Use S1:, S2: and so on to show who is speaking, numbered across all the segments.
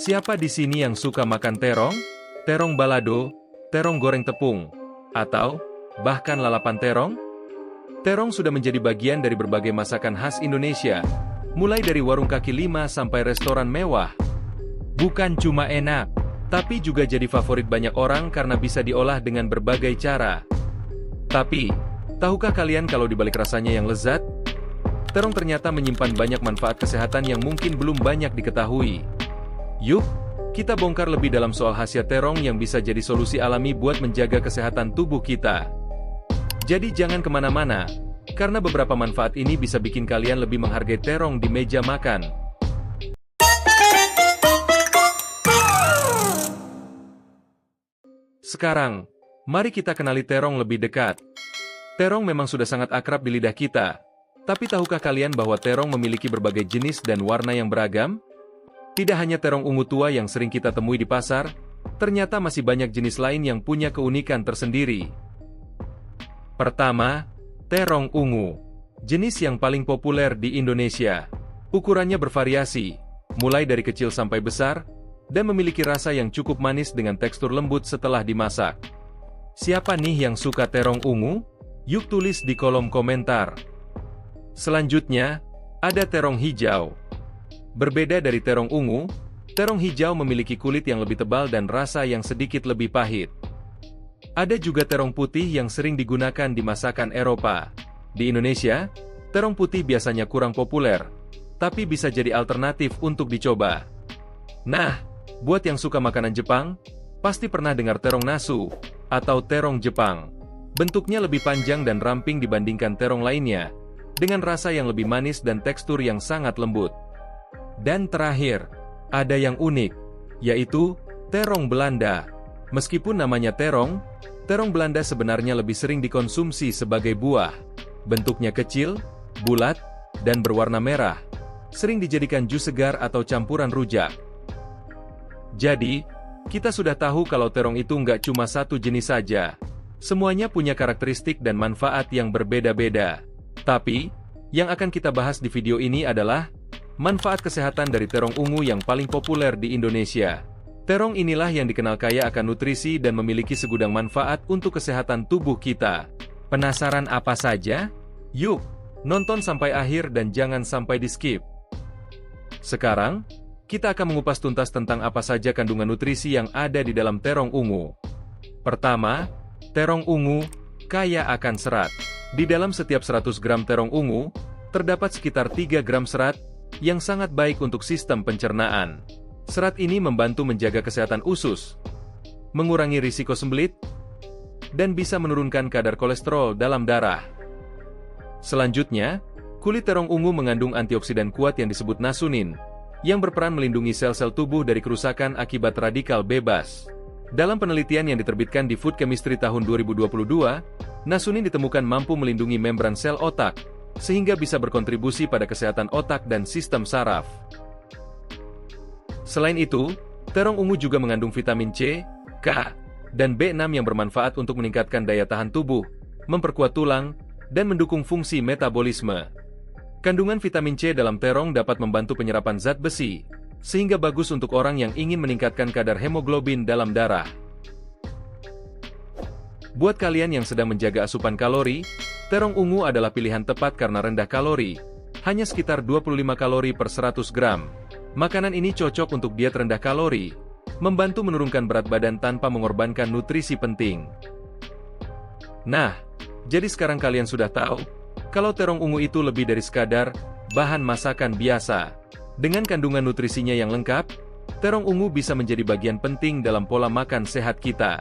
S1: Siapa di sini yang suka makan terong? Terong balado, terong goreng tepung, atau bahkan lalapan terong? Terong sudah menjadi bagian dari berbagai masakan khas Indonesia, mulai dari warung kaki lima sampai restoran mewah. Bukan cuma enak, tapi juga jadi favorit banyak orang karena bisa diolah dengan berbagai cara. Tapi, tahukah kalian kalau dibalik rasanya yang lezat, terong ternyata menyimpan banyak manfaat kesehatan yang mungkin belum banyak diketahui. Yuk, kita bongkar lebih dalam soal khasiat terong yang bisa jadi solusi alami buat menjaga kesehatan tubuh kita. Jadi jangan kemana-mana, karena beberapa manfaat ini bisa bikin kalian lebih menghargai terong di meja makan. Sekarang, mari kita kenali terong lebih dekat. Terong memang sudah sangat akrab di lidah kita, tapi tahukah kalian bahwa terong memiliki berbagai jenis dan warna yang beragam? Tidak hanya terong ungu tua yang sering kita temui di pasar, ternyata masih banyak jenis lain yang punya keunikan tersendiri. Pertama, terong ungu. Jenis yang paling populer di Indonesia. Ukurannya bervariasi, mulai dari kecil sampai besar, dan memiliki rasa yang cukup manis dengan tekstur lembut setelah dimasak. Siapa nih yang suka terong ungu? Yuk tulis di kolom komentar. Selanjutnya, ada terong hijau. Berbeda dari terong ungu, terong hijau memiliki kulit yang lebih tebal dan rasa yang sedikit lebih pahit. Ada juga terong putih yang sering digunakan di masakan Eropa. Di Indonesia, terong putih biasanya kurang populer, tapi bisa jadi alternatif untuk dicoba. Nah, buat yang suka makanan Jepang, pasti pernah dengar terong nasu, atau terong Jepang. Bentuknya lebih panjang dan ramping dibandingkan terong lainnya, dengan rasa yang lebih manis dan tekstur yang sangat lembut. Dan terakhir, ada yang unik, yaitu terong Belanda. Meskipun namanya terong, terong Belanda sebenarnya lebih sering dikonsumsi sebagai buah. Bentuknya kecil, bulat, dan berwarna merah. Sering dijadikan jus segar atau campuran rujak. Jadi, kita sudah tahu kalau terong itu nggak cuma satu jenis saja. Semuanya punya karakteristik dan manfaat yang berbeda-beda. Tapi, yang akan kita bahas di video ini adalah manfaat kesehatan dari terong ungu yang paling populer di Indonesia. Terong inilah yang dikenal kaya akan nutrisi dan memiliki segudang manfaat untuk kesehatan tubuh kita. Penasaran apa saja? Yuk, nonton sampai akhir dan jangan sampai di-skip. Sekarang, kita akan mengupas tuntas tentang apa saja kandungan nutrisi yang ada di dalam terong ungu. Pertama, terong ungu kaya akan serat. Di dalam setiap 100 gram terong ungu, terdapat sekitar 3 gram serat, yang sangat baik untuk sistem pencernaan. Serat ini membantu menjaga kesehatan usus, mengurangi risiko sembelit, dan bisa menurunkan kadar kolesterol dalam darah. Selanjutnya, kulit terong ungu mengandung antioksidan kuat yang disebut nasunin, yang berperan melindungi sel-sel tubuh dari kerusakan akibat radikal bebas. Dalam penelitian yang diterbitkan di Food Chemistry tahun 2022, nasunin ditemukan mampu melindungi membran sel otak, sehingga bisa berkontribusi pada kesehatan otak dan sistem saraf. Selain itu, terong ungu juga mengandung vitamin C, K, dan B6 yang bermanfaat untuk meningkatkan daya tahan tubuh, memperkuat tulang, dan mendukung fungsi metabolisme. Kandungan vitamin C dalam terong dapat membantu penyerapan zat besi, sehingga bagus untuk orang yang ingin meningkatkan kadar hemoglobin dalam darah. Buat kalian yang sedang menjaga asupan kalori, terong ungu adalah pilihan tepat karena rendah kalori, hanya sekitar 25 kalori per 100 gram. Makanan ini cocok untuk diet rendah kalori, membantu menurunkan berat badan tanpa mengorbankan nutrisi penting. Nah, jadi sekarang kalian sudah tahu, kalau terong ungu itu lebih dari sekadar bahan masakan biasa. Dengan kandungan nutrisinya yang lengkap, terong ungu bisa menjadi bagian penting dalam pola makan sehat kita.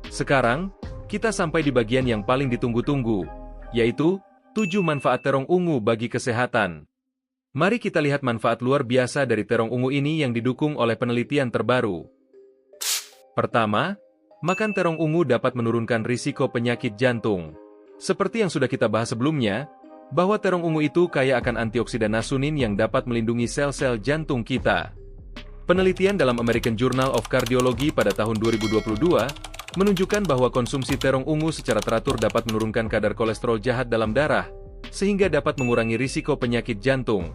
S1: Sekarang, kita sampai di bagian yang paling ditunggu-tunggu, yaitu 7 manfaat terong ungu bagi kesehatan. Mari kita lihat manfaat luar biasa dari terong ungu ini yang didukung oleh penelitian terbaru. Pertama, makan terong ungu dapat menurunkan risiko penyakit jantung. Seperti yang sudah kita bahas sebelumnya, bahwa terong ungu itu kaya akan antioksidan nasunin yang dapat melindungi sel-sel jantung kita. Penelitian dalam American Journal of Cardiology pada tahun 2022 menunjukkan bahwa konsumsi terong ungu secara teratur dapat menurunkan kadar kolesterol jahat dalam darah, sehingga dapat mengurangi risiko penyakit jantung.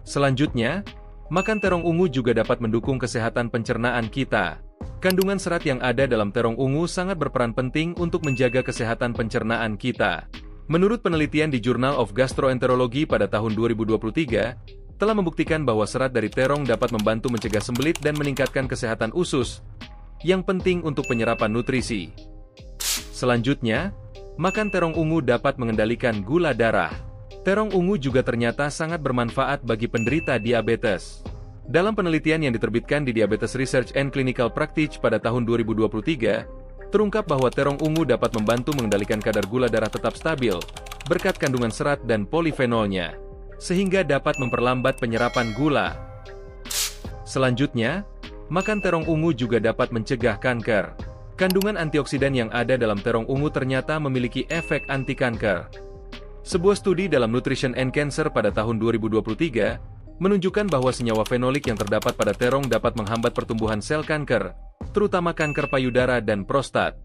S1: Selanjutnya, Makan terong ungu juga dapat mendukung kesehatan pencernaan kita. Kandungan serat yang ada dalam terong ungu sangat berperan penting untuk menjaga kesehatan pencernaan kita. Menurut penelitian di Journal of Gastroenterology pada tahun 2023, telah membuktikan bahwa serat dari terong dapat membantu mencegah sembelit dan meningkatkan kesehatan usus, yang penting untuk penyerapan nutrisi. Selanjutnya, makan terong ungu dapat mengendalikan gula darah. Terong ungu juga ternyata sangat bermanfaat bagi penderita diabetes. Dalam penelitian yang diterbitkan di Diabetes Research and Clinical Practice pada tahun 2023, terungkap bahwa terong ungu dapat membantu mengendalikan kadar gula darah tetap stabil, berkat kandungan serat dan polifenolnya, sehingga dapat memperlambat penyerapan gula. Selanjutnya, makan terong ungu juga dapat mencegah kanker. Kandungan antioksidan yang ada dalam terong ungu ternyata memiliki efek anti kanker. Sebuah studi dalam Nutrition and Cancer pada tahun 2023 menunjukkan bahwa senyawa fenolik yang terdapat pada terong dapat menghambat pertumbuhan sel kanker, terutama kanker payudara dan prostat.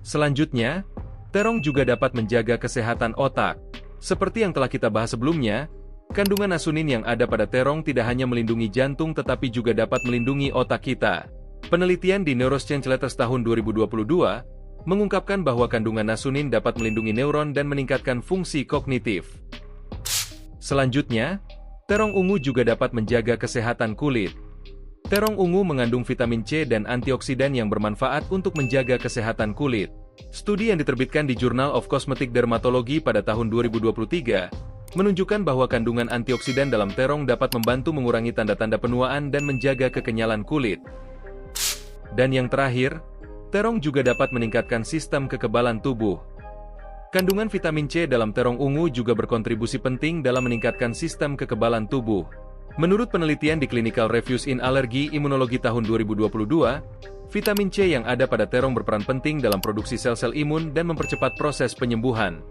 S1: Selanjutnya, terong juga dapat menjaga kesehatan otak. Seperti yang telah kita bahas sebelumnya, kandungan asunin yang ada pada terong tidak hanya melindungi jantung tetapi juga dapat melindungi otak kita. Penelitian di Neuroscience Letters tahun 2022 mengungkapkan bahwa kandungan asunin dapat melindungi neuron dan meningkatkan fungsi kognitif. Selanjutnya, terong ungu juga dapat menjaga kesehatan kulit. Terong ungu mengandung vitamin C dan antioksidan yang bermanfaat untuk menjaga kesehatan kulit. Studi yang diterbitkan di Journal of Cosmetic Dermatology pada tahun 2023 menunjukkan bahwa kandungan antioksidan dalam terong dapat membantu mengurangi tanda-tanda penuaan dan menjaga kekenyalan kulit. Dan yang terakhir, terong juga dapat meningkatkan sistem kekebalan tubuh. Kandungan vitamin C dalam terong ungu juga berkontribusi penting dalam meningkatkan sistem kekebalan tubuh. Menurut penelitian di Clinical Reviews in Allergy Immunology tahun 2022, vitamin C yang ada pada terong berperan penting dalam produksi sel-sel imun dan mempercepat proses penyembuhan.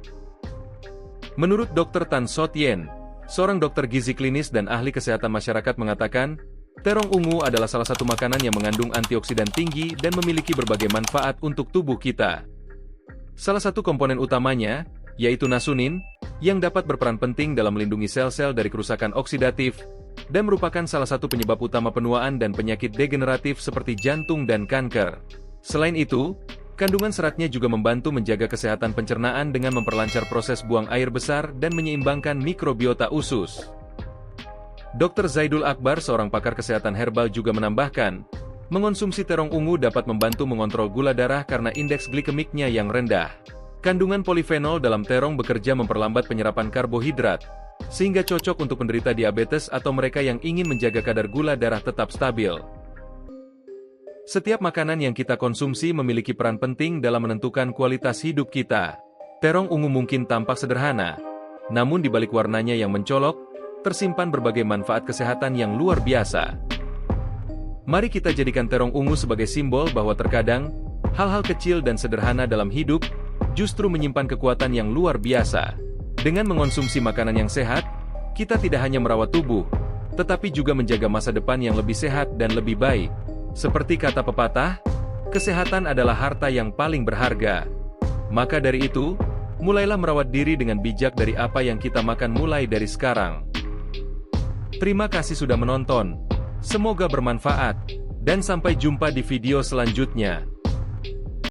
S1: Menurut Dr. Tan Sot Yen, seorang dokter gizi klinis dan ahli kesehatan masyarakat mengatakan, terong ungu adalah salah satu makanan yang mengandung antioksidan tinggi dan memiliki berbagai manfaat untuk tubuh kita. Salah satu komponen utamanya, yaitu nasunin, yang dapat berperan penting dalam melindungi sel-sel dari kerusakan oksidatif, dan merupakan salah satu penyebab utama penuaan dan penyakit degeneratif seperti jantung dan kanker. Selain itu, kandungan seratnya juga membantu menjaga kesehatan pencernaan dengan memperlancar proses buang air besar dan menyeimbangkan mikrobiota usus. Dr. Zaidul Akbar, seorang pakar kesehatan herbal juga menambahkan, mengonsumsi terong ungu dapat membantu mengontrol gula darah karena indeks glikemiknya yang rendah. Kandungan polifenol dalam terong bekerja memperlambat penyerapan karbohidrat, sehingga cocok untuk penderita diabetes atau mereka yang ingin menjaga kadar gula darah tetap stabil. Setiap makanan yang kita konsumsi memiliki peran penting dalam menentukan kualitas hidup kita. Terong ungu mungkin tampak sederhana, namun di balik warnanya yang mencolok, tersimpan berbagai manfaat kesehatan yang luar biasa. Mari kita jadikan terong ungu sebagai simbol bahwa terkadang, hal-hal kecil dan sederhana dalam hidup, justru menyimpan kekuatan yang luar biasa. Dengan mengonsumsi makanan yang sehat, kita tidak hanya merawat tubuh, tetapi juga menjaga masa depan yang lebih sehat dan lebih baik. Seperti kata pepatah, kesehatan adalah harta yang paling berharga. Maka dari itu, mulailah merawat diri dengan bijak dari apa yang kita makan mulai dari sekarang. Terima kasih sudah menonton. Semoga bermanfaat, dan sampai jumpa di video selanjutnya.